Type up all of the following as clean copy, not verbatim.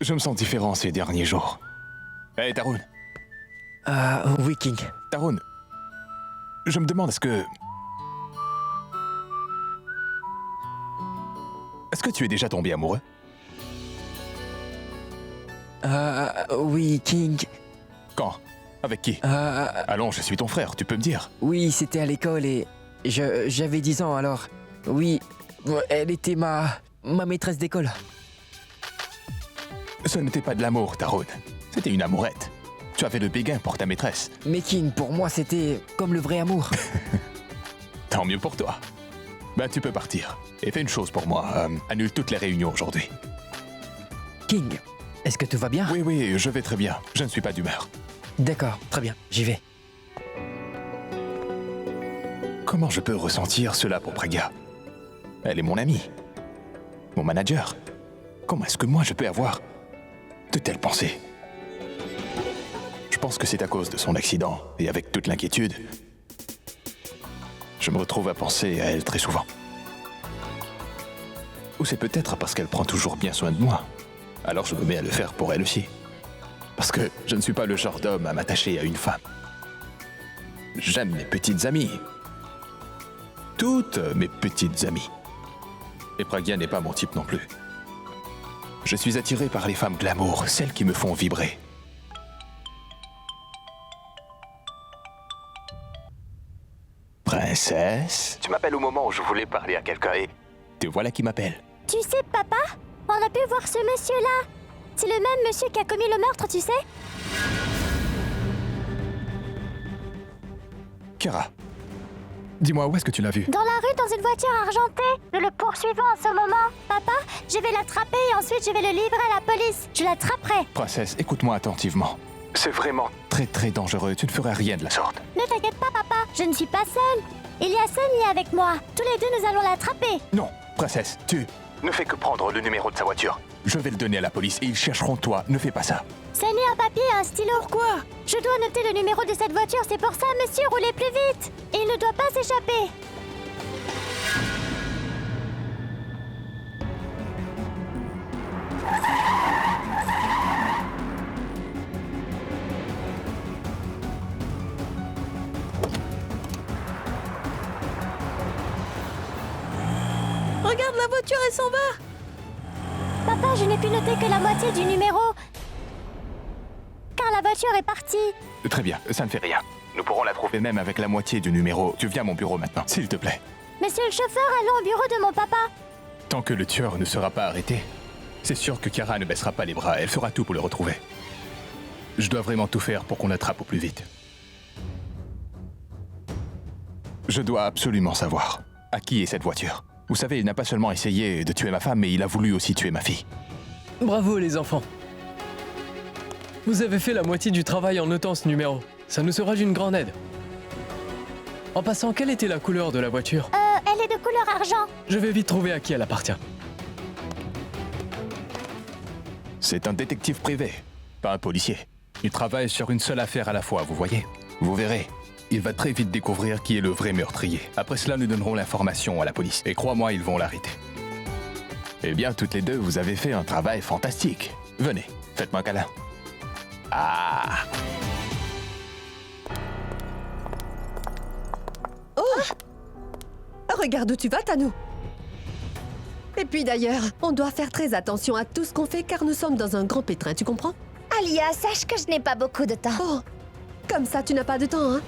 Je me sens différent ces derniers jours. Hé, Tarun. Oui, King. Tarun. Je me demande, est-ce que tu es déjà tombé amoureux? Oui, King. Quand? Avec qui? Allons, je suis ton frère, tu peux me dire. Oui, c'était à l'école et j'avais 10 ans alors. Oui, elle était ma maîtresse d'école. Ce n'était pas de l'amour, Tarun. C'était une amourette. Tu avais le béguin pour ta maîtresse. Mais King, pour moi, c'était comme le vrai amour. Tant mieux pour toi. Ben, tu peux partir. Et fais une chose pour moi, annule toutes les réunions aujourd'hui. King, est-ce que tout va bien? Oui, je vais très bien. Je ne suis pas d'humeur. D'accord, très bien, j'y vais. Comment je peux ressentir cela pour Pragya? Elle est mon amie. Mon manager. Comment est-ce que moi je peux avoir de telles pensées? Je pense que c'est à cause de son accident, et avec toute l'inquiétude, je me retrouve à penser à elle très souvent. Ou c'est peut-être parce qu'elle prend toujours bien soin de moi. Alors je me mets à le faire pour elle aussi. Parce que je ne suis pas le genre d'homme à m'attacher à une femme. J'aime mes petites amies. Toutes mes petites amies. Et Pragya n'est pas mon type non plus. Je suis attiré par les femmes glamour, celles qui me font vibrer. Princesse, tu m'appelles au moment où je voulais parler à quelqu'un et te voilà qui m'appelle. Tu sais, papa, on a pu voir ce monsieur-là. C'est le même monsieur qui a commis le meurtre, tu sais. Kara, dis-moi où est-ce que tu l'as vu? Dans la rue, dans une voiture argentée. Nous le poursuivons en ce moment. Papa, je vais l'attraper et ensuite je vais le livrer à la police. Je l'attraperai. Princesse, écoute-moi attentivement. C'est vraiment très très dangereux, tu ne feras rien de la sorte. Ne t'inquiète pas, papa, je ne suis pas seule. Il y a Sunny avec moi. Tous les deux, nous allons l'attraper. Non, princesse, tu ne fais que prendre le numéro de sa voiture. Je vais le donner à la police et ils chercheront toi, ne fais pas ça. Sunny, un papier et un stylo. Pourquoi? Je dois noter le numéro de cette voiture, c'est pour ça, monsieur, roulez plus vite. Il ne doit pas s'échapper. Regarde, la voiture, elle s'en va. Papa, je n'ai pu noter que la moitié du numéro. Car la voiture est partie. Très bien, ça ne fait rien. Nous pourrons la trouver même avec la moitié du numéro. Tu viens à mon bureau maintenant, s'il te plaît. Monsieur le chauffeur, allons au bureau de mon papa. Tant que le tueur ne sera pas arrêté, c'est sûr que Kara ne baissera pas les bras. Elle fera tout pour le retrouver. Je dois vraiment tout faire pour qu'on l'attrape au plus vite. Je dois absolument savoir à qui est cette voiture. Vous savez, il n'a pas seulement essayé de tuer ma femme, mais il a voulu aussi tuer ma fille. Bravo les enfants. Vous avez fait la moitié du travail en notant ce numéro. Ça nous sera d'une grande aide. En passant, quelle était la couleur de la voiture? Elle est de couleur argent. Je vais vite trouver à qui elle appartient. C'est un détective privé, pas un policier. Il travaille sur une seule affaire à la fois, vous voyez. Vous verrez, il va très vite découvrir qui est le vrai meurtrier. Après cela, nous donnerons l'information à la police. Et crois-moi, ils vont l'arrêter. Eh bien, toutes les deux, vous avez fait un travail fantastique. Venez, faites-moi un câlin. Ah! Regarde où tu vas, Tanou. Et puis d'ailleurs, on doit faire très attention à tout ce qu'on fait car nous sommes dans un grand pétrin, tu comprends? Alia, sache que je n'ai pas beaucoup de temps. Oh, comme ça tu n'as pas de temps, hein?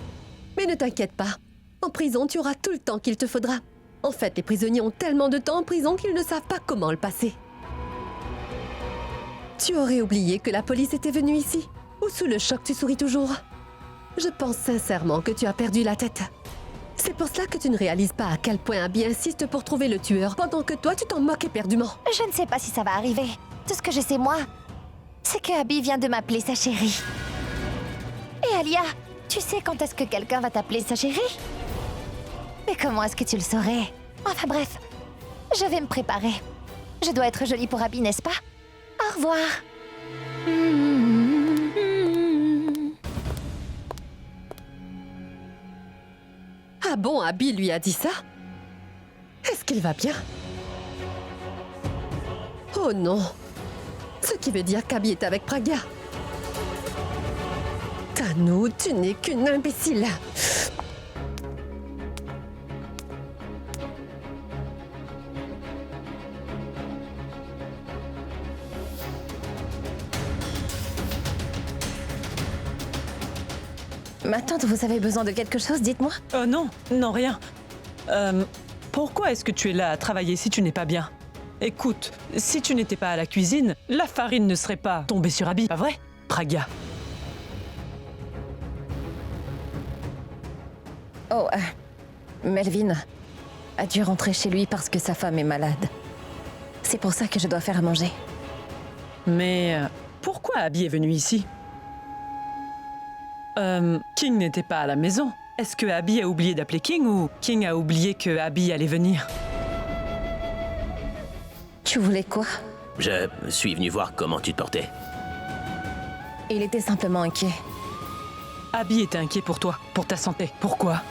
Mais ne t'inquiète pas. En prison, tu auras tout le temps qu'il te faudra. En fait, les prisonniers ont tellement de temps en prison qu'ils ne savent pas comment le passer. Tu aurais oublié que la police était venue ici? Ou sous le choc, tu souris toujours? Je pense sincèrement que tu as perdu la tête. C'est pour cela que tu ne réalises pas à quel point Abby insiste pour trouver le tueur, pendant que toi, tu t'en moques éperdument. Je ne sais pas si ça va arriver. Tout ce que je sais, moi, c'est que Abby vient de m'appeler sa chérie. Et Alia, tu sais quand est-ce que quelqu'un va t'appeler sa chérie? Mais comment est-ce que tu le saurais? Enfin bref, je vais me préparer. Je dois être jolie pour Abby, n'est-ce pas? Au revoir. Ah bon, Abby lui a dit ça? Est-ce qu'il va bien? Oh non! Ce qui veut dire qu'Abby est avec Pragya. Tanu, tu n'es qu'une imbécile. Ma tante, vous avez besoin de quelque chose, dites-moi. Non, non, rien. Pourquoi est-ce que tu es là à travailler si tu n'es pas bien? Écoute, si tu n'étais pas à la cuisine, la farine ne serait pas tombée sur Abby, pas vrai, Pragya? Oh, Melvin a dû rentrer chez lui parce que sa femme est malade. C'est pour ça que je dois faire à manger. Mais pourquoi Abby est venue ici? King n'était pas à la maison. Est-ce que Abby a oublié d'appeler King ou King a oublié que Abby allait venir? Tu voulais quoi? Je suis venu voir comment tu te portais. Il était simplement inquiet. Abby était inquiet pour toi, pour ta santé. Pourquoi?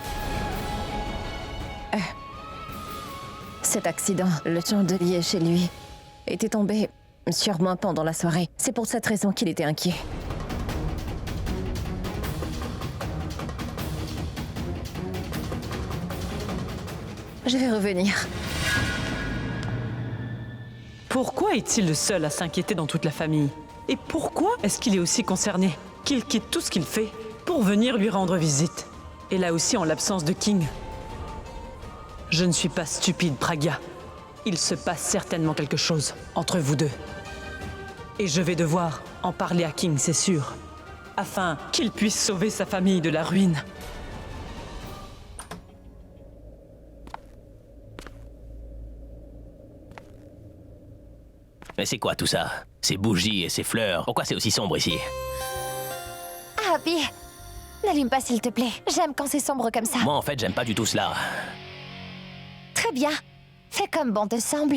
Cet accident, le chandelier chez lui, était tombé sur moi pendant la soirée. C'est pour cette raison qu'il était inquiet. Je vais revenir. Pourquoi est-il le seul à s'inquiéter dans toute la famille? Et pourquoi est-ce qu'il est aussi concerné, qu'il quitte tout ce qu'il fait pour venir lui rendre visite? Et là aussi en l'absence de King. Je ne suis pas stupide, Pragya. Il se passe certainement quelque chose entre vous deux. Et je vais devoir en parler à King, c'est sûr, afin qu'il puisse sauver sa famille de la ruine. Mais c'est quoi tout ça? Ces bougies et ces fleurs, pourquoi c'est aussi sombre ici? Abby, n'allume pas s'il te plaît. J'aime quand c'est sombre comme ça. Moi en fait j'aime pas du tout cela. Très bien. Fais comme bon te semble.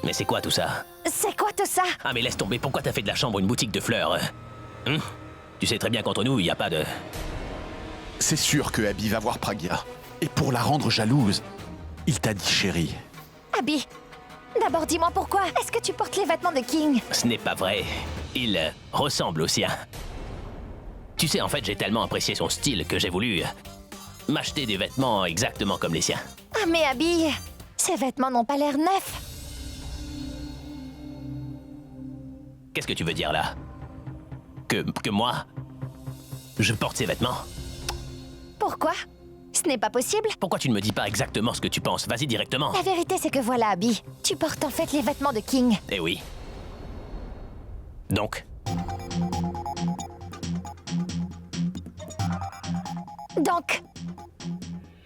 Mais c'est quoi tout ça? C'est quoi tout ça? Ah mais laisse tomber, pourquoi t'as fait de la chambre une boutique de fleurs? Tu sais très bien qu'entre nous, il n'y a pas de... C'est sûr que Abby va voir Pragya. Et pour la rendre jalouse, il t'a dit chérie. Abby, d'abord dis-moi pourquoi. Est-ce que tu portes les vêtements de King? Ce n'est pas vrai. Il ressemble au sien. Tu sais, en fait, j'ai tellement apprécié son style que j'ai voulu m'acheter des vêtements exactement comme les siens. Ah mais Abby, ces vêtements n'ont pas l'air neufs. Qu'est-ce que tu veux dire là? Que moi, je porte ces vêtements? Pourquoi? Ce n'est pas possible. Pourquoi tu ne me dis pas exactement ce que tu penses? Vas-y directement. La vérité, c'est que voilà, Abby. Tu portes en fait les vêtements de King. Eh oui. Donc,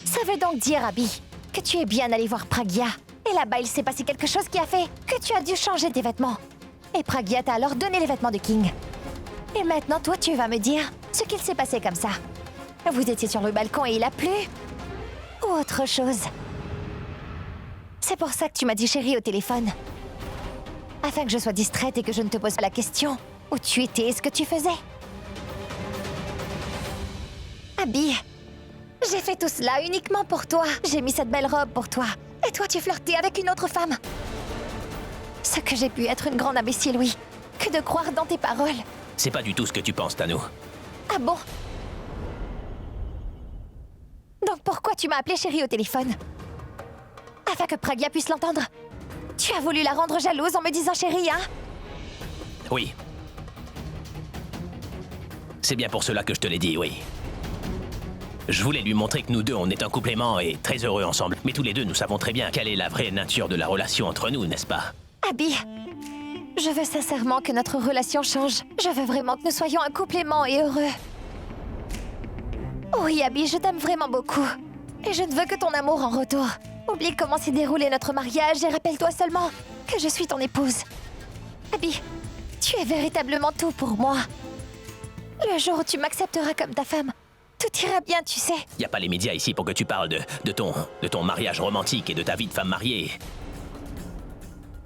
ça veut donc dire, Abby, que tu es bien allé voir Pragya. Et là-bas, il s'est passé quelque chose qui a fait que tu as dû changer tes vêtements. Et Pragya t'a alors donné les vêtements de King. Et maintenant, toi, tu vas me dire ce qu'il s'est passé comme ça. Vous étiez sur le balcon et il a plu? Ou autre chose? C'est pour ça que tu m'as dit chérie au téléphone. Afin que je sois distraite et que je ne te pose pas la question où tu étais et ce que tu faisais. Abby, j'ai fait tout cela uniquement pour toi. J'ai mis cette belle robe pour toi. Et toi, tu flirtais avec une autre femme. Ce que j'ai pu être une grande imbécile, oui. Que de croire dans tes paroles. c'est pas du tout ce que tu penses, Tanu. Ah bon? Donc pourquoi tu m'as appelé chérie au téléphone? Afin que Pragya puisse l'entendre. Tu as voulu la rendre jalouse en me disant chérie, hein? Oui. C'est bien pour cela que je te l'ai dit, oui. Je voulais lui montrer que nous deux, on est un couple aimant et très heureux ensemble. Mais tous les deux, nous savons très bien quelle est la vraie nature de la relation entre nous, n'est-ce pas? Abby, je veux sincèrement que notre relation change. Je veux vraiment que nous soyons un couple aimant et heureux. Oui, Abby, je t'aime vraiment beaucoup. Et je ne veux que ton amour en retour. Oublie comment s'est déroulé notre mariage et rappelle-toi seulement que je suis ton épouse. Abby, tu es véritablement tout pour moi. Le jour où tu m'accepteras comme ta femme, tout ira bien, tu sais. Y a pas les médias ici pour que tu parles de ton mariage romantique et de ta vie de femme mariée.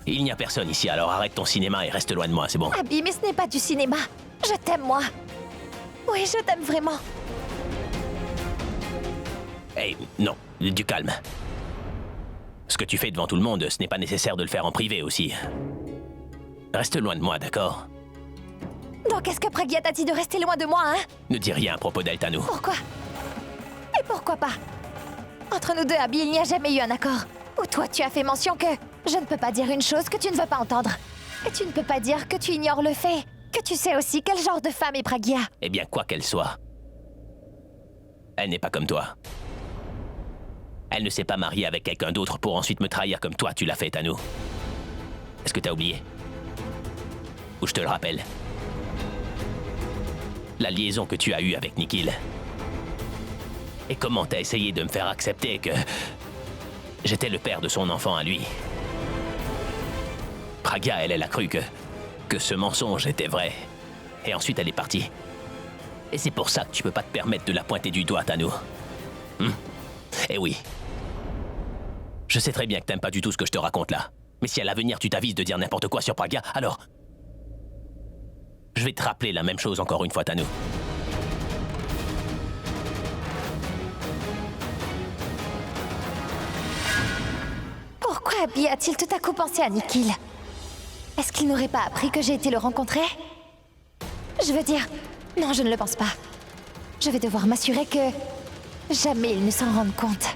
Il n'y a personne ici, alors arrête ton cinéma et reste loin de moi, c'est bon? Abby, mais ce n'est pas du cinéma. Je t'aime, moi. Oui, je t'aime vraiment. Hey, non, du calme. Ce que tu fais devant tout le monde, ce n'est pas nécessaire de le faire en privé aussi. Reste loin de moi, d'accord? Donc est-ce que Pragya t'a dit de rester loin de moi, hein? Ne dis rien à propos d'elle, Tanu. Pourquoi? Et pourquoi pas? Entre nous deux, Abby, il n'y a jamais eu un accord. Où toi, tu as fait mention que je ne peux pas dire une chose que tu ne veux pas entendre. Et tu ne peux pas dire que tu ignores le fait que tu sais aussi quel genre de femme est Pragya. Eh bien, quoi qu'elle soit, elle n'est pas comme toi. Elle ne s'est pas mariée avec quelqu'un d'autre pour ensuite me trahir comme toi tu l'as fait, Tanu. Est-ce que t'as oublié? Ou je te le rappelle? La liaison que tu as eue avec Nikhil. Et comment t'as essayé de me faire accepter que j'étais le père de son enfant à lui. Pragya, elle a cru que ce mensonge était vrai. Et ensuite, elle est partie. Et c'est pour ça que tu peux pas te permettre de la pointer du doigt, Tanu. Eh oui. Je sais très bien que t'aimes pas du tout ce que je te raconte là. Mais si à l'avenir tu t'avises de dire n'importe quoi sur Pragya, alors... je vais te rappeler la même chose encore une fois, Tanu. Pourquoi Abby a-t-il tout à coup pensé à Nikhil? Est-ce qu'il n'aurait pas appris que j'ai été le rencontrer? Je veux dire, non, je ne le pense pas. Je vais devoir m'assurer que jamais il ne s'en rende compte.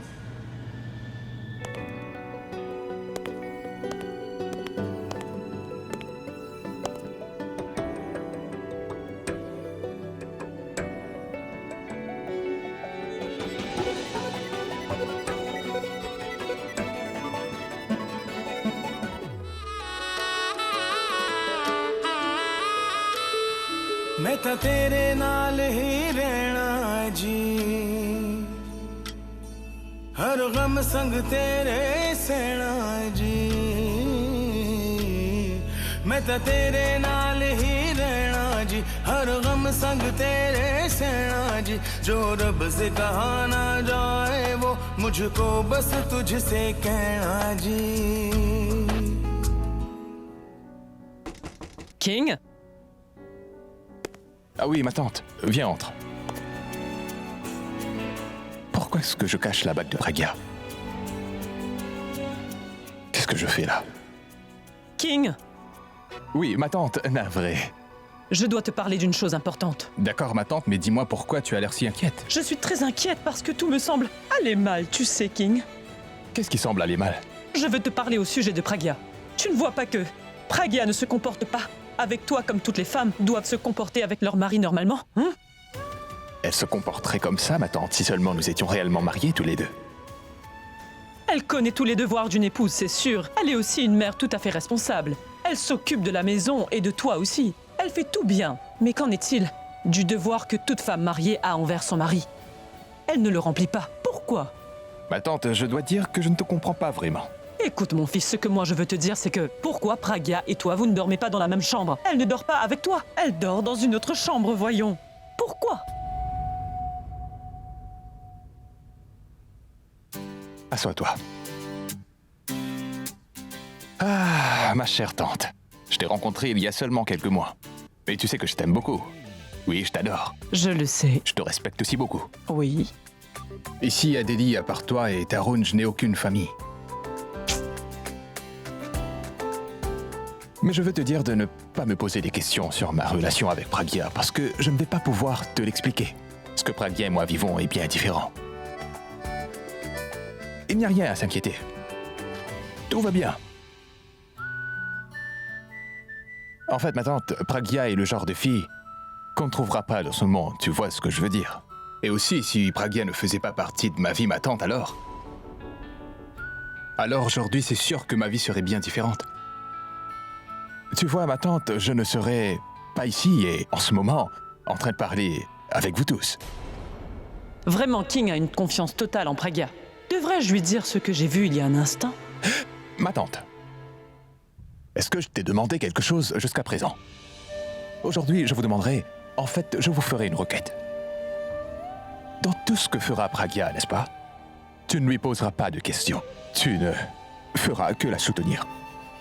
मैं तो तेरे नाल ही रहना जी हर गम संग तेरे सहना जी मैं तो तेरे नाल ही रहना जी हर गम संग तेरे सहना जी जो रब से कहा ना जाए वो मुझको बस तुझसे कहना जी King? Ah oui, ma tante. Viens, entre. Pourquoi est-ce que je cache la bague de Pragya? Qu'est-ce que je fais là? King? Oui, ma tante, navré. Je dois te parler d'une chose importante. D'accord, ma tante, mais dis-moi pourquoi tu as l'air si inquiète. Je suis très inquiète parce que tout me semble aller mal, tu sais, King. Qu'est-ce qui semble aller mal? Je veux te parler au sujet de Pragya. Tu ne vois pas que Pragya ne se comporte pas avec toi comme toutes les femmes doivent se comporter avec leur mari normalement, hein? Elle se comporterait comme ça, ma tante, si seulement nous étions réellement mariés tous les deux. Elle connaît tous les devoirs d'une épouse, c'est sûr. Elle est aussi une mère tout à fait responsable. Elle s'occupe de la maison et de toi aussi. Elle fait tout bien. Mais qu'en est-il du devoir que toute femme mariée a envers son mari? Elle ne le remplit pas. Pourquoi? Ma tante, je dois dire que je ne te comprends pas vraiment. Écoute mon fils, ce que moi je veux te dire, c'est que pourquoi Pragya et toi, vous ne dormez pas dans la même chambre? Elle ne dort pas avec toi. Elle dort dans une autre chambre, voyons. Pourquoi? Assois-toi. Ah, ma chère tante. Je t'ai rencontrée il y a seulement quelques mois. Mais tu sais que je t'aime beaucoup. Oui, je t'adore. Je le sais. Je te respecte aussi beaucoup. Oui. Ici, à Delhi, à part toi et Tarun, je n'ai aucune famille. Mais je veux te dire de ne pas me poser des questions sur ma relation avec Pragya, parce que je ne vais pas pouvoir te l'expliquer. Ce que Pragya et moi vivons est bien différent. Il n'y a rien à s'inquiéter. Tout va bien. En fait, ma tante, Pragya est le genre de fille qu'on ne trouvera pas dans ce monde, tu vois ce que je veux dire. Et aussi, si Pragya ne faisait pas partie de ma vie, ma tante, alors aujourd'hui, c'est sûr que ma vie serait bien différente. Tu vois, ma tante, je ne serais pas ici et, en ce moment, en train de parler avec vous tous. Vraiment, King a une confiance totale en Pragya. Devrais-je lui dire ce que j'ai vu il y a un instant? Ma tante, est-ce que je t'ai demandé quelque chose jusqu'à présent? Aujourd'hui, je vous demanderai... En fait, je vous ferai une requête. Dans tout ce que fera Pragya, n'est-ce pas? Tu ne lui poseras pas de questions. Tu ne feras que la soutenir.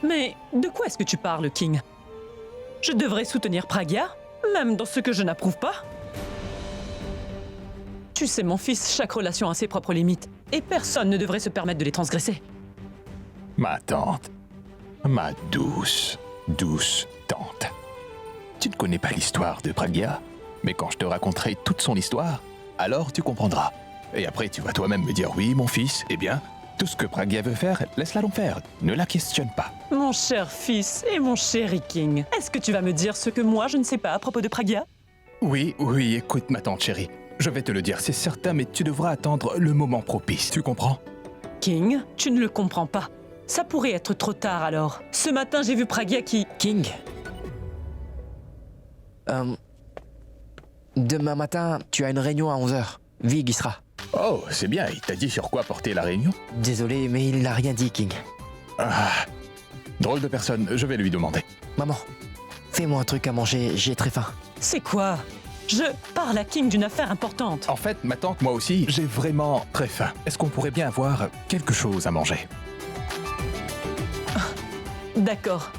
Mais de quoi est-ce que tu parles, King? Je devrais soutenir Pragya, même dans ce que je n'approuve pas? Tu sais, mon fils, chaque relation a ses propres limites, et personne ne devrait se permettre de les transgresser. Ma tante. Ma douce, douce tante. Tu ne connais pas l'histoire de Pragya, mais quand je te raconterai toute son histoire, alors tu comprendras. Et après, tu vas toi-même me dire, oui, mon fils, eh bien, tout ce que Pragya veut faire, laisse-la donc faire. Ne la questionne pas. Mon cher fils et mon chéri King, est-ce que tu vas me dire ce que moi je ne sais pas à propos de Pragya? Oui, écoute ma tante chérie. Je vais te le dire, c'est certain, mais tu devras attendre le moment propice, tu comprends? King, tu ne le comprends pas. Ça pourrait être trop tard alors. Ce matin, j'ai vu Pragya qui... King. Demain matin, tu as une réunion à 11h. Vig y sera. Oh, c'est bien, il t'a dit sur quoi porter la réunion? Désolé, mais il n'a rien dit, King. Ah, drôle de personne, je vais lui demander. Maman, fais-moi un truc à manger, j'ai très faim. C'est quoi? Je parle à King d'une affaire importante. En fait, ma tante, moi aussi, j'ai vraiment très faim. Est-ce qu'on pourrait bien avoir quelque chose à manger? D'accord.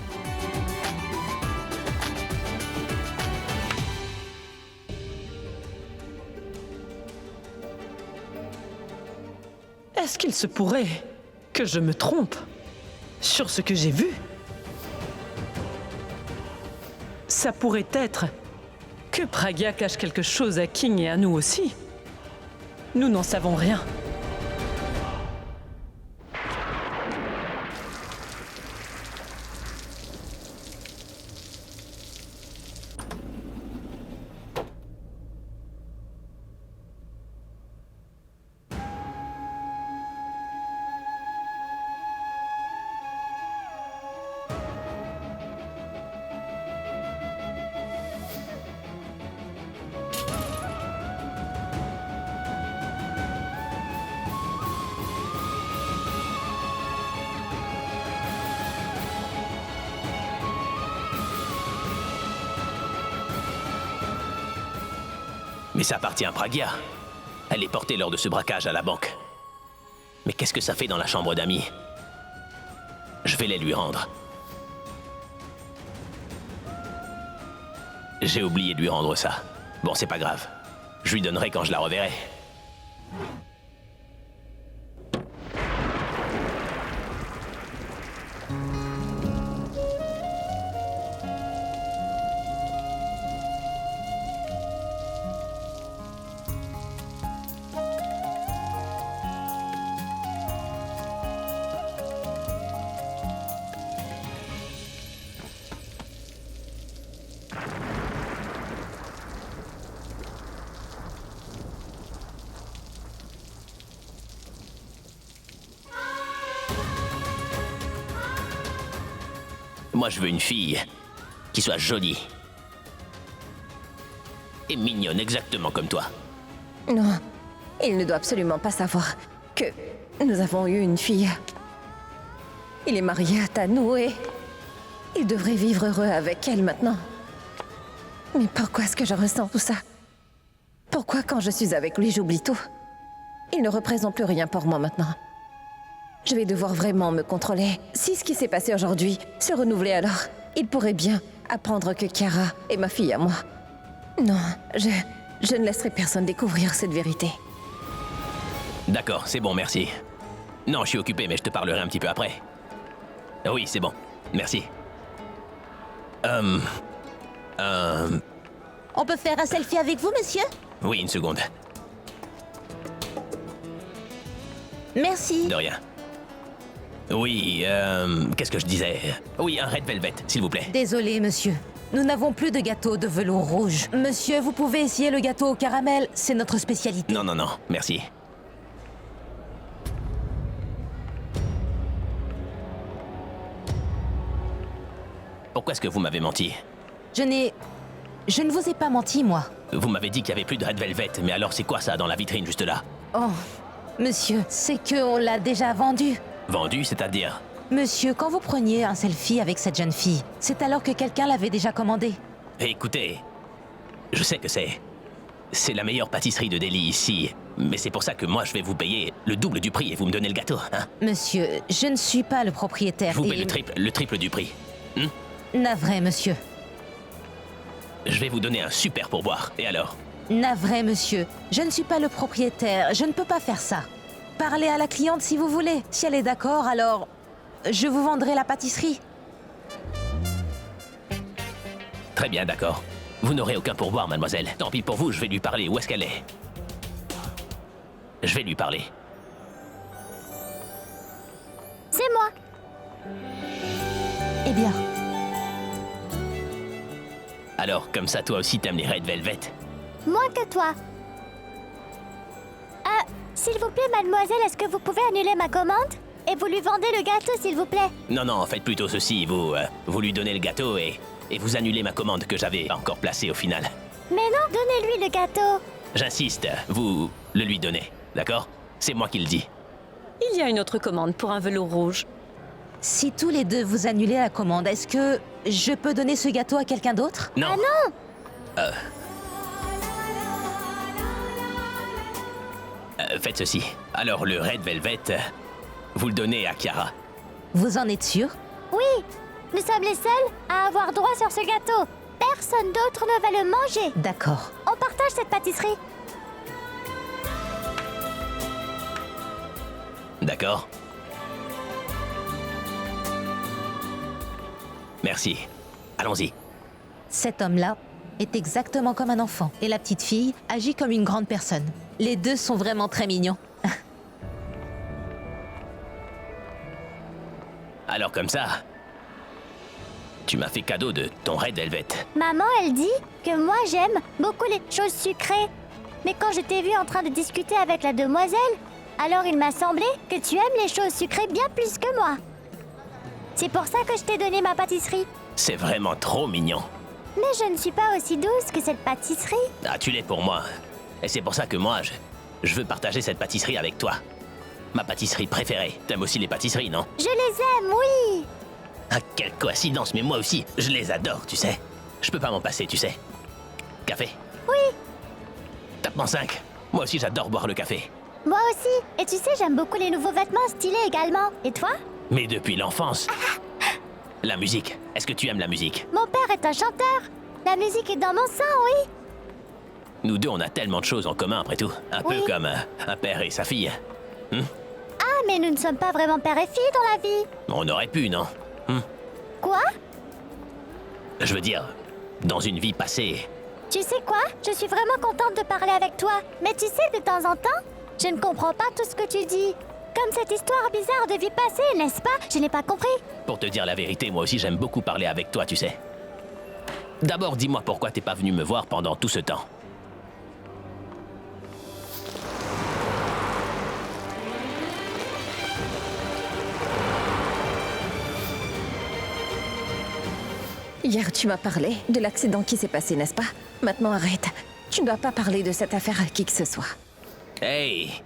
Est-ce qu'il se pourrait que je me trompe sur ce que j'ai vu? Ça pourrait être que Pragya cache quelque chose à King et à nous aussi. Nous n'en savons rien. Mais ça appartient à Pragya. Elle est portée lors de ce braquage à la banque. Mais qu'est-ce que ça fait dans la chambre d'amis? Je vais les lui rendre. J'ai oublié de lui rendre ça. Bon, c'est pas grave. Je lui donnerai quand je la reverrai. Moi, je veux une fille qui soit jolie et mignonne, exactement comme toi. Non, il ne doit absolument pas savoir que nous avons eu une fille. Il est marié à Tanou et il devrait vivre heureux avec elle maintenant. Mais pourquoi est-ce que je ressens tout ça? Pourquoi quand je suis avec lui, j'oublie tout? Il ne représente plus rien pour moi maintenant. Je vais devoir vraiment me contrôler. Si ce qui s'est passé aujourd'hui se renouvelait alors, il pourrait bien apprendre que Kiara est ma fille à moi. Non, je ne laisserai personne découvrir cette vérité. D'accord, c'est bon, merci. Non, je suis occupé, mais je te parlerai un petit peu après. Oui, c'est bon. Merci. On peut faire un selfie avec vous, monsieur? Oui, une seconde. Merci. De rien. Oui, qu'est-ce que je disais? Oui, un Red Velvet, s'il vous plaît. Désolé, monsieur. Nous n'avons plus de gâteau de velours rouge. Monsieur, vous pouvez essayer le gâteau au caramel, c'est notre spécialité. Non, merci. Pourquoi est-ce que vous m'avez menti? Je ne vous ai pas menti, moi. Vous m'avez dit qu'il n'y avait plus de Red Velvet, mais alors c'est quoi ça dans la vitrine juste là? Oh, monsieur, c'est qu'on l'a déjà vendu. Vendu, c'est-à-dire? Monsieur, quand vous preniez un selfie avec cette jeune fille, c'est alors que quelqu'un l'avait déjà commandé. Écoutez, je sais que c'est la meilleure pâtisserie de Delhi ici, mais c'est pour ça que moi je vais vous payer le double du prix et vous me donnez le gâteau, hein? Monsieur, je ne suis pas le propriétaire. Je vous paye le triple du prix. Navré, monsieur. Je vais vous donner un super pourboire, et alors? Navré, monsieur. Je ne suis pas le propriétaire, je ne peux pas faire ça. Parlez à la cliente si vous voulez. Si elle est d'accord, alors... je vous vendrai la pâtisserie. Très bien, d'accord. Vous n'aurez aucun pourboire, mademoiselle. Tant pis pour vous, je vais lui parler. Où est-ce qu'elle est? Je vais lui parler. C'est moi. Eh bien, Alors, comme ça, toi aussi, t'aimes les Red Velvet? Moins que toi. S'il vous plaît, mademoiselle, est-ce que vous pouvez annuler ma commande? Et vous lui vendez le gâteau, s'il vous plaît. Non, faites plutôt ceci. Vous lui donnez le gâteau et vous annulez ma commande que j'avais pas encore placée au final. Mais non, donnez-lui le gâteau. J'insiste, vous le lui donnez, d'accord? C'est moi qui le dis. Il y a une autre commande pour un velours rouge. si tous les deux vous annulez la commande, est-ce que je peux donner ce gâteau à quelqu'un d'autre? Non. Ah non! Faites ceci. Alors, le Red Velvet, vous le donnez à Chiara. Vous en êtes sûr? Oui, nous sommes les seuls à avoir droit sur ce gâteau. Personne d'autre ne va le manger. D'accord. On partage cette pâtisserie. D'accord? Merci. Allons-y. Cet homme-là est exactement comme un enfant et la petite fille agit comme une grande personne. Les deux sont vraiment très mignons. Alors comme ça, tu m'as fait cadeau de ton Red Velvet. Maman, elle dit que moi j'aime beaucoup les choses sucrées. Mais quand je t'ai vu en train de discuter avec la demoiselle, alors il m'a semblé que tu aimes les choses sucrées bien plus que moi. C'est pour ça que je t'ai donné ma pâtisserie. C'est vraiment trop mignon. Mais je ne suis pas aussi douce que cette pâtisserie. Ah, tu l'es pour moi. Et c'est pour ça que moi, je veux partager cette pâtisserie avec toi. Ma pâtisserie préférée. T'aimes aussi les pâtisseries, non? Je les aime, oui. Ah, quelle coïncidence, mais moi aussi, je les adore, tu sais. Je peux pas m'en passer, tu sais. Café? Oui. Tapement 5. Moi aussi, j'adore boire le café. Moi aussi. Et tu sais, j'aime beaucoup les nouveaux vêtements stylés également. Et toi? Mais depuis l'enfance. La musique. Est-ce que tu aimes la musique? Mon père est un chanteur. La musique est dans mon sang, oui. Nous deux, on a tellement de choses en commun, après tout. Un Oui. peu comme un père et sa fille. Ah, mais nous ne sommes pas vraiment père et fille dans la vie. On aurait pu, non? Quoi? Je veux dire, dans une vie passée. Tu sais quoi? Je suis vraiment contente de parler avec toi. Mais tu sais, de temps en temps, je ne comprends pas tout ce que tu dis. Comme cette histoire bizarre de vie passée, n'est-ce pas? Je n'ai pas compris. Pour te dire la vérité, moi aussi, j'aime beaucoup parler avec toi, tu sais. D'abord, dis-moi pourquoi t'es pas venu me voir pendant tout ce temps. Hier, tu m'as parlé de l'accident qui s'est passé, n'est-ce pas? Maintenant, arrête. Tu ne dois pas parler de cette affaire à qui que ce soit. Hey!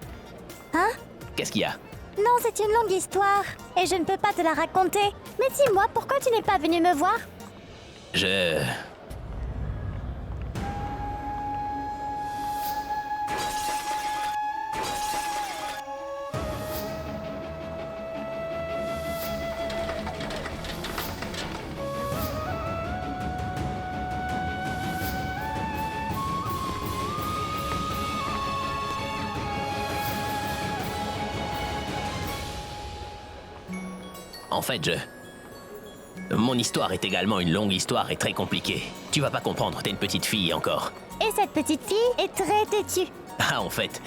Hein? Qu'est-ce qu'il y a? Non, c'est une longue histoire. Et je ne peux pas te la raconter. Mais dis-moi, pourquoi tu n'es pas venu me voir? En fait, mon histoire est également une longue histoire et très compliquée. Tu vas pas comprendre, t'es une petite fille encore. Et cette petite fille est très têtue. Ah, en fait,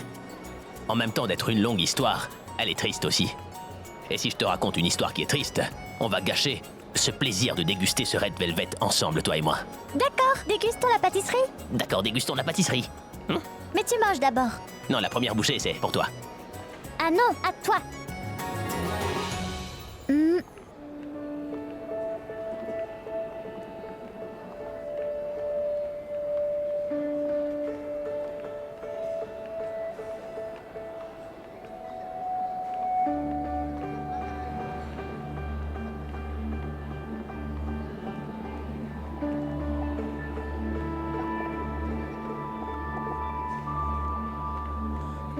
en même temps d'être une longue histoire, elle est triste aussi. Et si je te raconte une histoire qui est triste, on va gâcher ce plaisir de déguster ce Red Velvet ensemble, toi et moi. D'accord, dégustons la pâtisserie. D'accord, dégustons la pâtisserie. Mais tu manges d'abord. Non, la première bouchée, c'est pour toi. Ah non, à toi.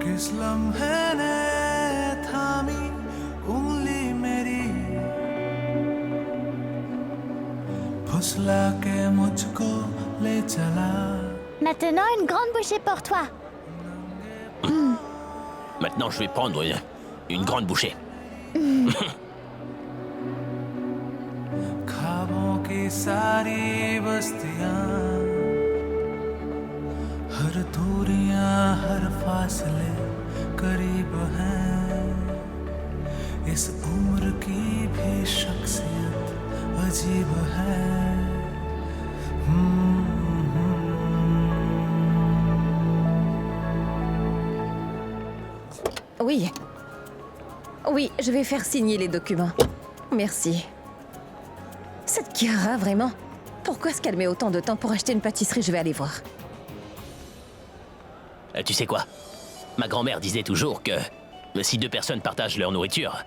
किस लम्हे ने थामी उंगली मेरी फुसला के मुझको ले चला. Maintenant, une grande bouchée pour toi. Maintenant, je vais prendre une grande bouchée. सारी बस्तियां हर दूरियां हर फासले करीब हैं इस उम्र की भी शख्सियत अजीब है Oui. Oui, je vais faire signer les documents. Merci. Cette Kiara, vraiment? Pourquoi est-ce qu'elle met autant de temps pour acheter une pâtisserie? Je vais aller voir. Tu sais quoi? Ma grand-mère disait toujours que si deux personnes partagent leur nourriture,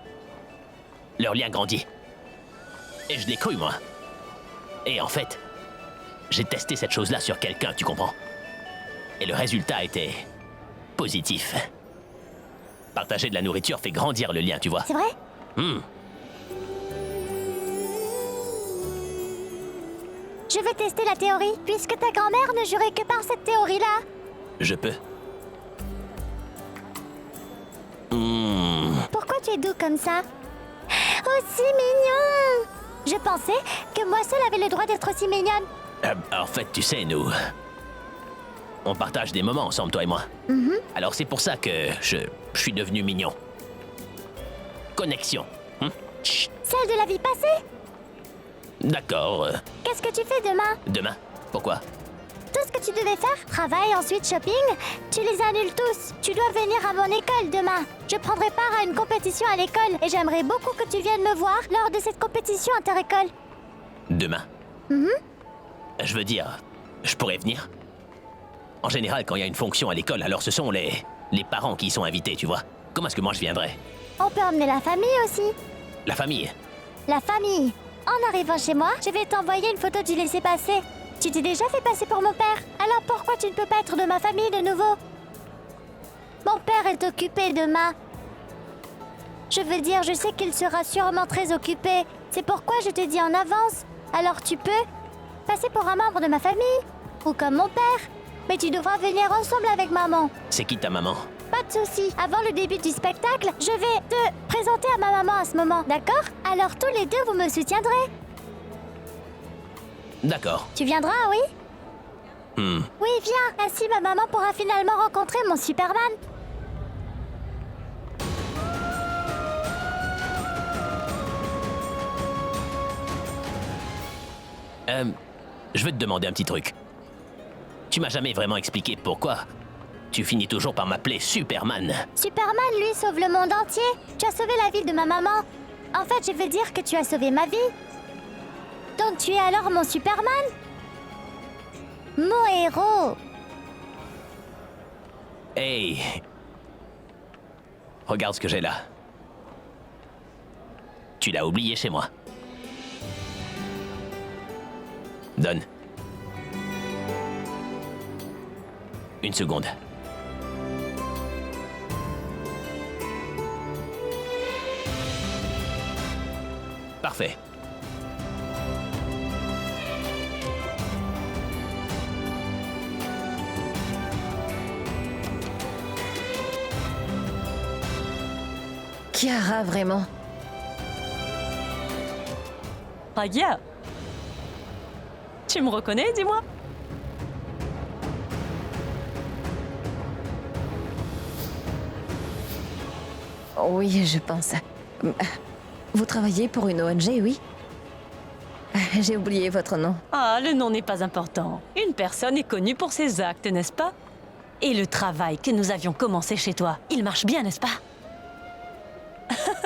leur lien grandit. Et je l'ai cru, moi. Et en fait, j'ai testé cette chose-là sur quelqu'un, tu comprends? Et le résultat était positif. Partager de la nourriture fait grandir le lien, tu vois. C'est vrai? Je vais tester la théorie, puisque ta grand-mère ne jurait que par cette théorie-là. Je peux. Pourquoi tu es doux comme ça? Aussi mignon! Je pensais que moi seule avait le droit d'être aussi mignonne. En fait, tu sais, nous... On partage des moments ensemble, toi et moi. Alors c'est pour ça que je suis devenu mignon. Connexion. Chut. Celle de la vie passée? D'accord. Qu'est-ce que tu fais demain? Demain? Pourquoi? Tout ce que tu devais faire, travail, ensuite shopping, tu les annules tous. Tu dois venir à mon école demain. Je prendrai part à une compétition à l'école et j'aimerais beaucoup que tu viennes me voir lors de cette compétition inter-école. Demain? Je veux dire, je pourrais venir? En général, quand il y a une fonction à l'école, alors ce sont les parents qui y sont invités, tu vois. Comment est-ce que moi je viendrais? On peut emmener la famille aussi. La famille? La famille. En arrivant chez moi, je vais t'envoyer une photo du laissez-passer. Tu t'es déjà fait passer pour mon père. Alors pourquoi tu ne peux pas être de ma famille de nouveau? Mon père est occupé demain. Je veux dire, je sais qu'il sera sûrement très occupé. C'est pourquoi je te dis en avance. Alors tu peux passer pour un membre de ma famille. Ou comme mon père. Mais tu devras venir ensemble avec maman. C'est qui ta maman? Pas de souci. Avant le début du spectacle, je vais te présenter à ma maman à ce moment, d'accord? Alors tous les deux, vous me soutiendrez. D'accord. Tu viendras, oui? Oui, viens. Ainsi, ma maman pourra finalement rencontrer mon Superman. Je veux te demander un petit truc. Tu m'as jamais vraiment expliqué pourquoi tu finis toujours par m'appeler Superman. Superman, lui, sauve le monde entier. Tu as sauvé la vie de ma maman. En fait, je veux dire que tu as sauvé ma vie. Donc tu es alors mon Superman? Mon héros. Hey! Regarde ce que j'ai là. Tu l'as oublié chez moi. Donne. Une seconde. Parfait. Kiara, vraiment? Pragya, tu me reconnais, dis-moi? Oui, je pense. Vous travaillez pour une ONG, oui? J'ai oublié votre nom. Ah, le nom n'est pas important. Une personne est connue pour ses actes, n'est-ce pas? Et le travail que nous avions commencé chez toi, il marche bien, n'est-ce pas?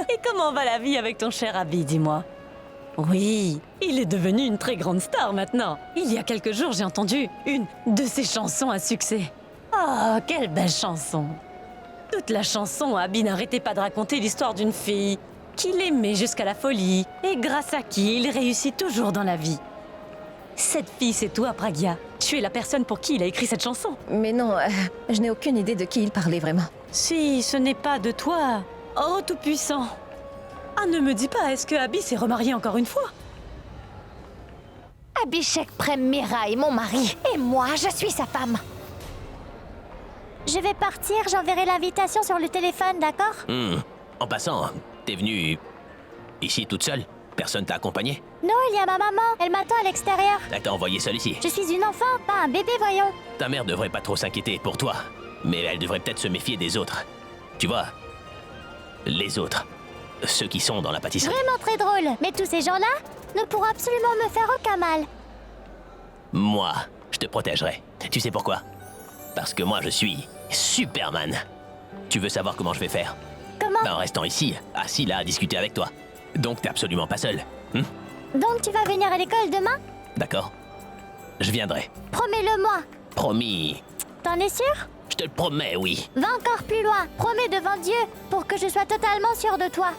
Et comment va la vie avec ton cher Abby, dis-moi? Oui, il est devenu une très grande star maintenant. Il y a quelques jours, j'ai entendu une de ses chansons à succès. Ah, quelle belle chanson! Toute la chanson, Abby n'arrêtait pas de raconter l'histoire d'une fille qu'il aimait jusqu'à la folie et grâce à qui il réussit toujours dans la vie. Cette fille, c'est toi, Pragya. Tu es la personne pour qui il a écrit cette chanson. Mais non, je n'ai aucune idée de qui il parlait vraiment. Si, ce n'est pas de toi. Oh, Tout-Puissant. Ah, ne me dis pas, est-ce que Abby s'est remariée encore une fois? Abhishek Prem Mira est mon mari. Et moi, je suis sa femme. Je vais partir, j'enverrai l'invitation sur le téléphone, d'accord? En passant, t'es venue ici toute seule? Personne t'a accompagné? Non, il y a ma maman. Elle m'attend à l'extérieur. Elle t'a envoyé seule ici? Je suis une enfant, pas un bébé, voyons. Ta mère devrait pas trop s'inquiéter pour toi, mais elle devrait peut-être se méfier des autres. Tu vois, les autres, ceux qui sont dans la pâtisserie. Vraiment très drôle. Mais tous ces gens-là ne pourront absolument me faire aucun mal. Moi, je te protégerai. Tu sais pourquoi? Parce que moi, je suis Superman. Tu veux savoir comment je vais faire? Comment? En restant ici, assis là à discuter avec toi. Donc t'es absolument pas seul. Donc tu vas venir à l'école demain? D'accord? Je viendrai. Promets-le-moi. Promis. T'en es sûr? Je te le promets, oui. Va encore plus loin. Promets devant Dieu pour que je sois totalement sûre de toi.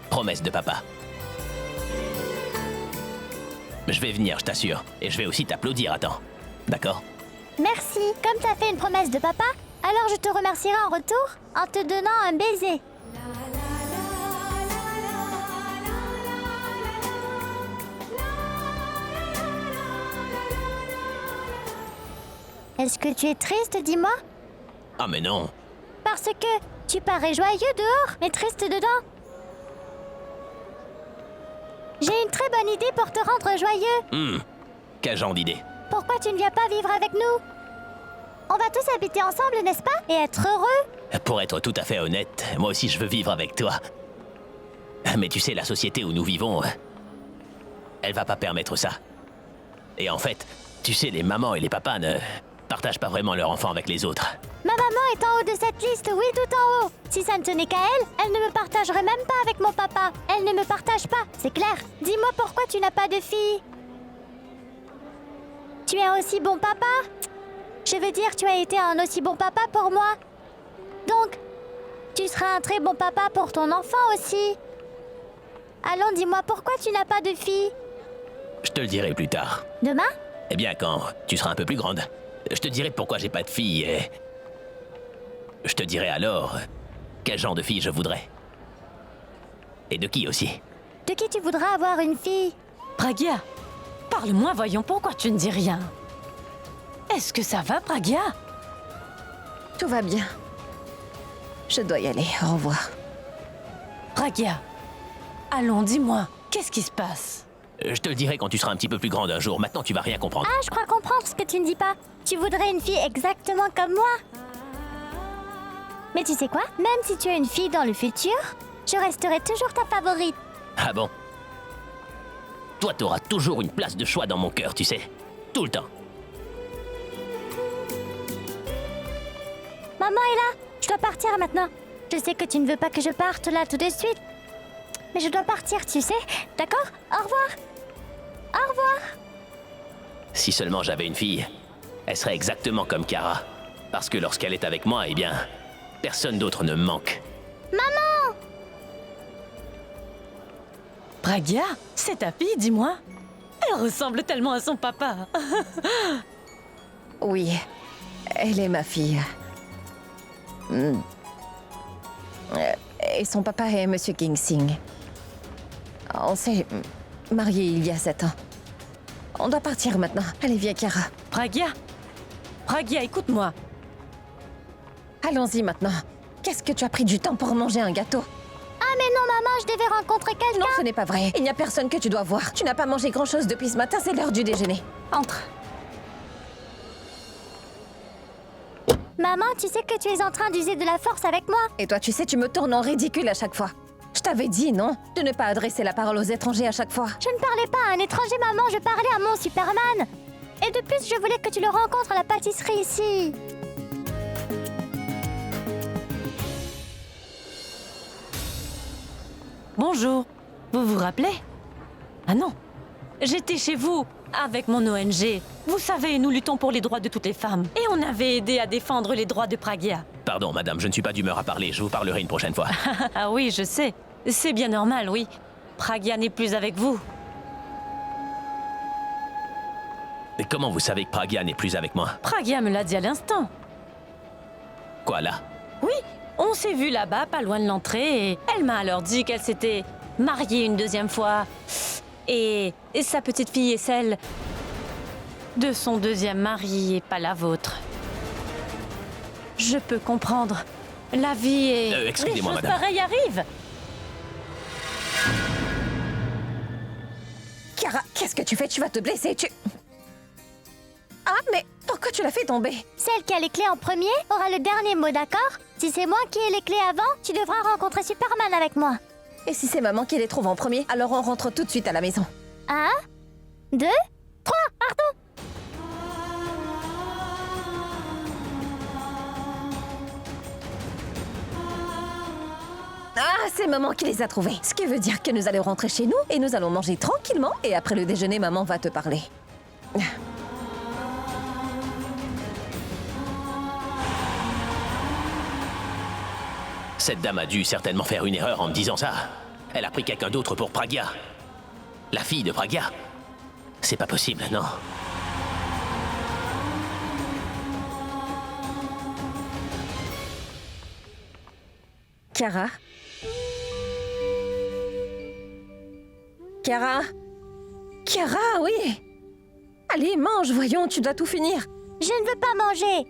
Promesse de papa. Je vais venir, je t'assure. Et je vais aussi t'applaudir à temps. D'accord? Merci. Comme t'as fait une promesse de papa, alors je te remercierai en retour en te donnant un baiser. Est-ce que tu es triste, dis-moi? Ah mais non. Parce que tu parais joyeux dehors, mais triste dedans. J'ai une très bonne idée pour te rendre joyeux. Quel genre d'idée? Pourquoi tu ne viens pas vivre avec nous? On va tous habiter ensemble, n'est-ce pas? Et être heureux. Pour être tout à fait honnête, moi aussi je veux vivre avec toi. Mais tu sais, la société où nous vivons, elle va pas permettre ça. Et en fait, tu sais, les mamans et les papas ne partagent pas vraiment leur enfant avec les autres. Ma maman est en haut de cette liste, oui, tout en haut. Si ça ne tenait qu'à elle, elle ne me partagerait même pas avec mon papa. Elle ne me partage pas, c'est clair. Dis-moi pourquoi tu n'as pas de fille. Tu es un aussi bon papa? Je veux dire, tu as été un aussi bon papa pour moi. Donc, tu seras un très bon papa pour ton enfant aussi. Allons, dis-moi pourquoi tu n'as pas de fille. Je te le dirai plus tard. Demain? Eh bien, quand tu seras un peu plus grande, je te dirai pourquoi j'ai pas de fille et... Je te dirai alors quel genre de fille je voudrais. Et de qui aussi. De qui tu voudras avoir une fille? Pragya, parle-moi, voyons, pourquoi tu ne dis rien? Est-ce que ça va, Pragya? Tout va bien. Je dois y aller. Au revoir. Pragya, allons, dis-moi, qu'est-ce qui se passe? Je te le dirai quand tu seras un petit peu plus grande un jour. Maintenant, tu vas rien comprendre. Ah, je crois comprendre ce que tu ne dis pas. Tu voudrais une fille exactement comme moi. Mais tu sais quoi? Même si tu as une fille dans le futur, je resterai toujours ta favorite. Ah bon? Toi, t'auras toujours une place de choix dans mon cœur, tu sais. Tout le temps. Maman est là. Je dois partir maintenant. Je sais que tu ne veux pas que je parte là tout de suite. Mais je dois partir, tu sais. D'accord? Au revoir. Au revoir. Si seulement j'avais une fille, elle serait exactement comme Kara. Parce que lorsqu'elle est avec moi, eh bien, personne d'autre ne me manque. Maman! Pragya, c'est ta fille, dis-moi. Elle ressemble tellement à son papa. Oui, elle est ma fille. Et son papa est Monsieur King Singh. On s'est mariés il y a 7 ans. On doit partir maintenant. Allez, viens, Kara. Pragya, écoute-moi. Allons-y maintenant. Qu'est-ce que tu as pris du temps pour manger un gâteau? Ah mais non, maman, je devais rencontrer quelqu'un. Non, ce n'est pas vrai. Il n'y a personne que tu dois voir. Tu n'as pas mangé grand-chose depuis ce matin, c'est l'heure du déjeuner. Entre. Maman, tu sais que tu es en train d'user de la force avec moi. Et toi, tu sais, tu me tournes en ridicule à chaque fois. Je t'avais dit, non? De ne pas adresser la parole aux étrangers à chaque fois. Je ne parlais pas à un étranger, maman, je parlais à mon Superman. Et de plus, je voulais que tu le rencontres à la pâtisserie ici. Bonjour, vous vous rappelez? Ah non, j'étais chez vous avec mon ONG. Vous savez, nous luttons pour les droits de toutes les femmes. Et on avait aidé à défendre les droits de Pragya. Pardon, madame, je ne suis pas d'humeur à parler. Je vous parlerai une prochaine fois. Ah oui, je sais. C'est bien normal, oui. Pragya n'est plus avec vous. Mais comment vous savez que Pragya n'est plus avec moi? Pragya me l'a dit à l'instant. Quoi, là? Oui, on s'est vu là-bas, pas loin de l'entrée, et elle m'a alors dit qu'elle s'était mariée une deuxième fois. Et sa petite fille est celle de son deuxième mari et pas la vôtre. Je peux comprendre. La vie est... Excusez-moi, des choses madame. pareilles arrivent. ce que tu fais, tu vas te blesser, Ah, mais pourquoi tu l'as fait tomber? Celle qui a les clés en premier aura le dernier mot, d'accord? Si c'est moi qui ai les clés avant, tu devras rencontrer Superman avec moi. Et si c'est maman qui les trouve en premier, alors on rentre tout de suite à la maison. 1, 2, 3, partons! Ah, c'est maman qui les a trouvés. Ce qui veut dire que nous allons rentrer chez nous et nous allons manger tranquillement. Et après le déjeuner, maman va te parler. Cette dame a dû certainement faire une erreur en me disant ça. Elle a pris quelqu'un d'autre pour Pragya. La fille de Pragya. C'est pas possible, non. Chiara? Chiara? Chiara, oui! Allez, mange, voyons, tu dois tout finir. Je ne veux pas manger.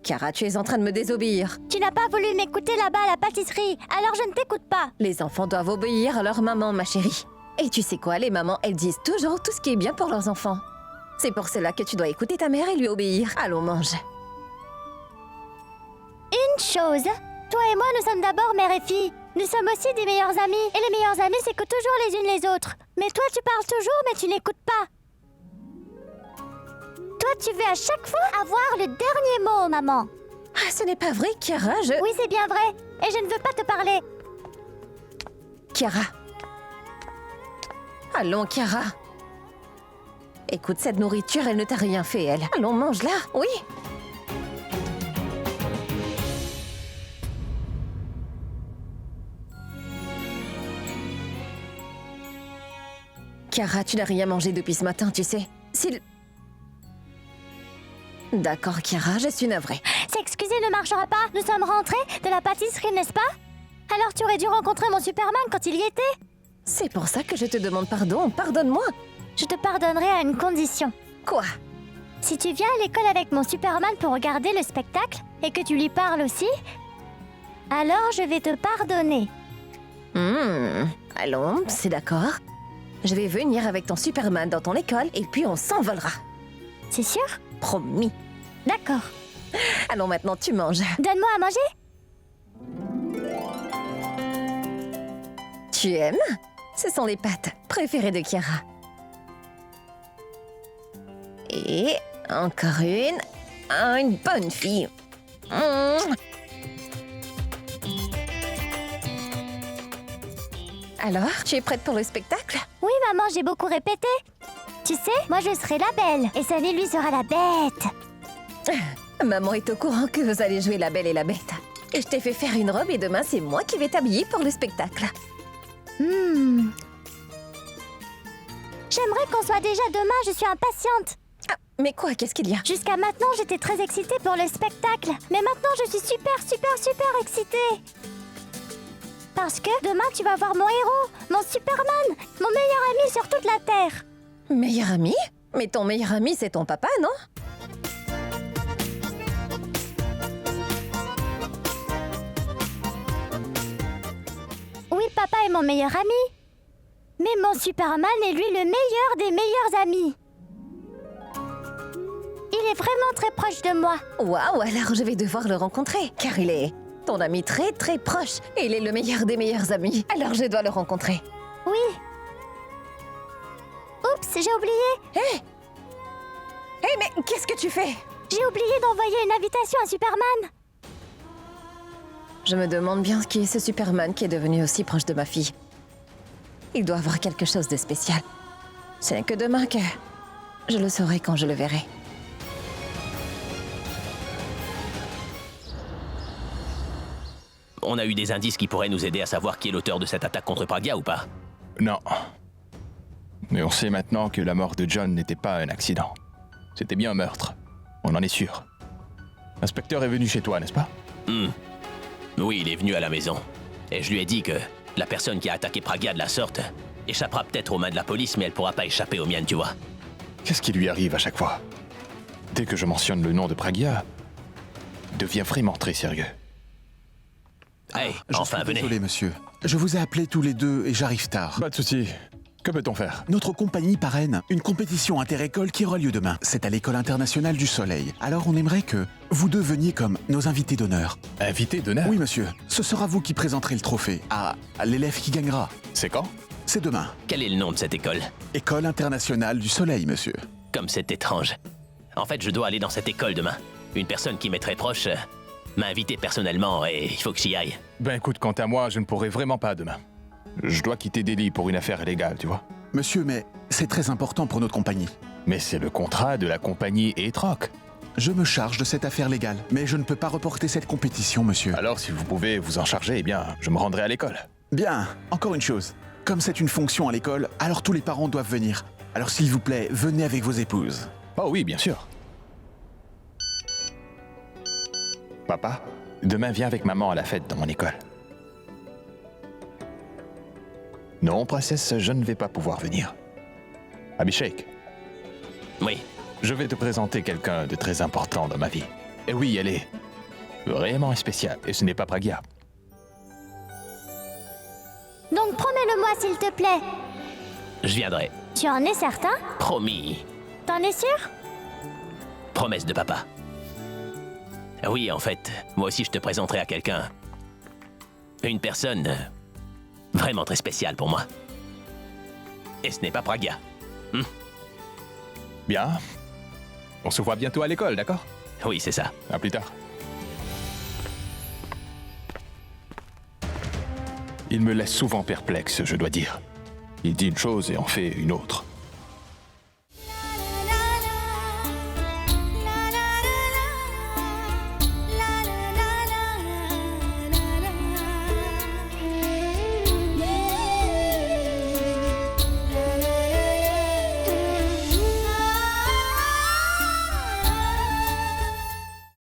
Chiara, tu es en train de me désobéir. Tu n'as pas voulu m'écouter là-bas à la pâtisserie, alors je ne t'écoute pas. Les enfants doivent obéir à leur maman, ma chérie. Et tu sais quoi, les mamans, elles disent toujours tout ce qui est bien pour leurs enfants. C'est pour cela que tu dois écouter ta mère et lui obéir. Allons, mange. Une chose, toi et moi, nous sommes d'abord mère et fille. Nous sommes aussi des meilleurs amis. Et les meilleurs amis s'écoutent toujours les unes les autres. Mais toi, tu parles toujours, mais tu n'écoutes pas. Toi, tu veux à chaque fois avoir le dernier mot, maman. Ah, ce n'est pas vrai, Chiara, Oui, c'est bien vrai. Et je ne veux pas te parler. Chiara. Allons, Chiara. Écoute, cette nourriture, elle ne t'a rien fait, elle. Allons, mange-la, oui. Chiara, tu n'as rien mangé depuis ce matin, tu sais. D'accord, Chiara, je suis navrée. S'excuser ne marchera pas. Nous sommes rentrés de la pâtisserie, n'est-ce pas? Alors tu aurais dû rencontrer mon Superman quand il y était. C'est pour ça que je te demande pardon. Pardonne-moi. Je te pardonnerai à une condition. Quoi? Si tu viens à l'école avec mon Superman pour regarder le spectacle et que tu lui parles aussi, alors je vais te pardonner. Allons, c'est d'accord. Je vais venir avec ton Superman dans ton école et puis on s'envolera. C'est sûr? Promis. D'accord. Allons, maintenant tu manges. Donne-moi à manger. Tu aimes? Ce sont les pâtes préférées de Chiara. Et encore une bonne fille. Alors, tu es prête pour le spectacle? Oui, maman, j'ai beaucoup répété. Tu sais, moi je serai la belle et Sunny lui sera la bête. Maman est au courant que vous allez jouer la belle et la bête. Et je t'ai fait faire une robe et demain c'est moi qui vais t'habiller pour le spectacle. J'aimerais qu'on soit déjà demain, je suis impatiente. Ah, mais quoi, qu'est-ce qu'il y a? Jusqu'à maintenant, j'étais très excitée pour le spectacle. Mais maintenant, je suis super excitée. Parce que demain, tu vas voir mon héros, mon Superman, mon meilleur ami sur toute la Terre. Meilleur ami? Mais ton meilleur ami, c'est ton papa, non? Oui, papa est mon meilleur ami. Mais mon Superman est lui le meilleur des meilleurs amis. Il est vraiment très proche de moi. Waouh, alors je vais devoir le rencontrer, car il est ton ami très proche. Et il est le meilleur des meilleurs amis. Alors je dois le rencontrer. Oui. Oups, j'ai oublié. Hé, mais qu'est-ce que tu fais? J'ai oublié d'envoyer une invitation à Superman. Je me demande bien qui est ce Superman qui est devenu aussi proche de ma fille. Il doit avoir quelque chose de spécial. Ce n'est que demain que je le saurai quand je le verrai. On a eu des indices qui pourraient nous aider à savoir qui est l'auteur de cette attaque contre Pragya ou pas? Non. Mais on sait maintenant que la mort de John n'était pas un accident. C'était bien un meurtre. On en est sûr. L'inspecteur est venu chez toi, n'est-ce pas? Oui, il est venu à la maison. Et je lui ai dit que la personne qui a attaqué Pragya de la sorte échappera peut-être aux mains de la police, mais elle pourra pas échapper aux miennes, tu vois. Qu'est-ce qui lui arrive à chaque fois? Dès que je mentionne le nom de Pragya, il devient vraiment très sérieux. Hey, Je enfin, suis venez. désolé, monsieur. Je vous ai appelés tous les deux et j'arrive tard. Pas de souci. Que peut-on faire? Notre compagnie parraine une compétition inter-école qui aura lieu demain. C'est à l'École internationale du Soleil. Alors on aimerait que vous deux veniez comme nos invités d'honneur. Invité d'honneur? Oui, monsieur. Ce sera vous qui présenterez le trophée à l'élève qui gagnera. C'est quand? C'est demain. Quel est le nom de cette école? École internationale du Soleil, monsieur. Comme c'est étrange. En fait, je dois aller dans cette école demain. Une personne qui m'est très proche m'a invité personnellement et il faut que j'y aille. Ben écoute, quant à moi, je ne pourrai vraiment pas demain. Je dois quitter Delhi pour une affaire légale, tu vois. Monsieur, mais c'est très important pour notre compagnie. Mais c'est le contrat de la compagnie Etroc. Je me charge de cette affaire légale, mais je ne peux pas reporter cette compétition, monsieur. Alors si vous pouvez vous en charger, eh bien, je me rendrai à l'école. Bien, encore une chose. Comme c'est une fonction à l'école, alors tous les parents doivent venir. Alors s'il vous plaît, venez avec vos épouses. Oh oui, bien sûr. Papa, demain viens avec maman à la fête dans mon école. Non, princesse, je ne vais pas pouvoir venir. Abhishek. Oui. Je vais te présenter quelqu'un de très important dans ma vie. Et oui, elle est vraiment spéciale. Et ce n'est pas Pragya. Donc promets-le-moi, s'il te plaît. Je viendrai. Tu en es certain? Promis. T'en es sûr? Promesse de papa. Oui, en fait, moi aussi je te présenterai à quelqu'un. Une personne vraiment très spéciale pour moi. Et ce n'est pas Pragya. Bien. On se voit bientôt à l'école, d'accord? Oui, c'est ça. À plus tard. Il me laisse souvent perplexe, je dois dire. Il dit une chose et en fait une autre.